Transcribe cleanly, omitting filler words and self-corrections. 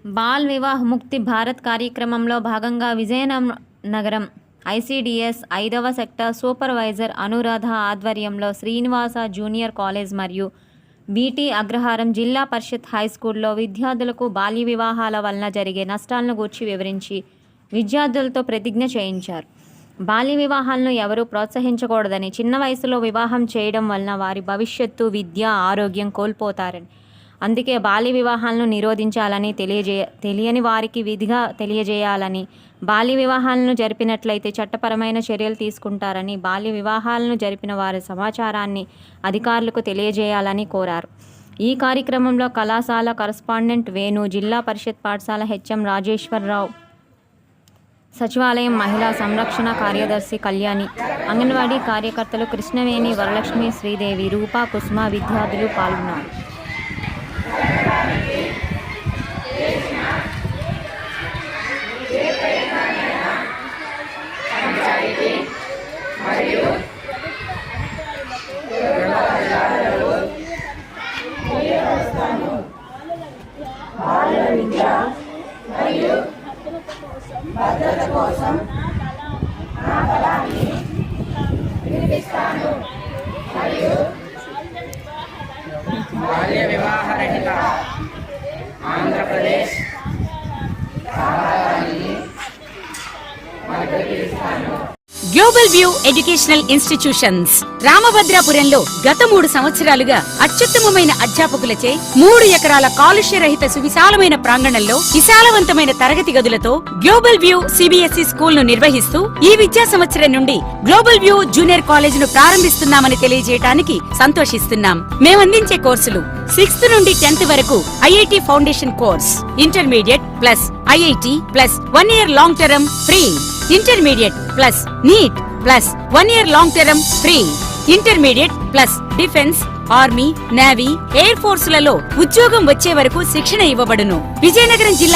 Ball Vivah ముక్తి భారత్ కార్యక్రమంలో భాగంగా విజయనగరం ఐసీడీఎస్ 5వ సెక్టార్ సూపర్వైజర్ అనురాధ ఆధ్వర్యంలో శ్రీనివాస జూనియర్ కాలేజ్ మరియు బీటీ అగ్రహారం జిల్లా పరిషత్ హైస్కూల్లో విద్యార్థులకు బాల్య వివాహాల వలన జరిగే నష్టాలను గూర్చి వివరించి విద్యార్థులతో ప్రతిజ్ఞ చేయించారు. బాల్య వివాహాలను ఎవరూ ప్రోత్సహించకూడదని, చిన్న వయసులో వివాహం చేయడం వలన వారి భవిష్యత్తు, విద్య, ఆరోగ్యం కోల్పోతారని, అందుకే బాల్య వివాహాలను నిరోధించాలని, తెలియని వారికి విధిగా తెలియజేయాలని, బాల్య వివాహాలను జరిపినట్లయితే చట్టపరమైన చర్యలు తీసుకుంటారని, బాల్య వివాహాలను జరిపిన వారి సమాచారాన్ని అధికారులకు తెలియజేయాలని కోరారు. ఈ కార్యక్రమంలో కళాశాల కరస్పాండెంట్ వేణు, జిల్లా పరిషత్ పాఠశాల హెచ్ఎం రాజేశ్వరరావు, సచివాలయం మహిళా సంరక్షణ కార్యదర్శి కళ్యాణి, అంగన్వాడీ కార్యకర్తలు కృష్ణవేణి, వరలక్ష్మి, శ్రీదేవి, రూపా, కుసుమ విద్యార్థులు పాల్గొన్నారు. భద్రత కోసం నా బలాన్ని వినిపిస్తాను మరియు బాల్య వివాహ రహిత ఆంధ్రప్రదేశ్ సాకారాన్ని మద్దతు ఇస్తాను. గ్లోబల్ వ్యూ ఎడ్యుకేషనల్ ఇన్స్టిట్యూషన్స్ రామభద్రాపురంలో గత 3 సంవత్సరాలుగా అత్యుత్తమమైన అధ్యాపకులచే 3 ఎకరాల కాలుష్య రహిత సువిశాలమైన ప్రాంగణంలో విశాలవంతమైన తరగతి గదులతో గ్లోబల్ వ్యూ సిబిఎస్ఈ స్కూల్ ను నిర్వహిస్తూ ఈ విద్యా సంవత్సరం నుండి గ్లోబల్ వ్యూ జూనియర్ కాలేజ్ ను ప్రారంభిస్తున్నామని తెలియజేయడానికి సంతోషిస్తున్నాం. మేమందించే కోర్సులు 6th నుండి 10th వరకు IIT foundation course, intermediate plus IIT plus 1 year long term free, intermediate plus NEET plus 1 year long term free, intermediate plus defence, army, navy, air force లలో ఉద్యోగం వచ్చే వరకు శిక్షణ ఇవ్వబడును. విజయనగరం జిల్లా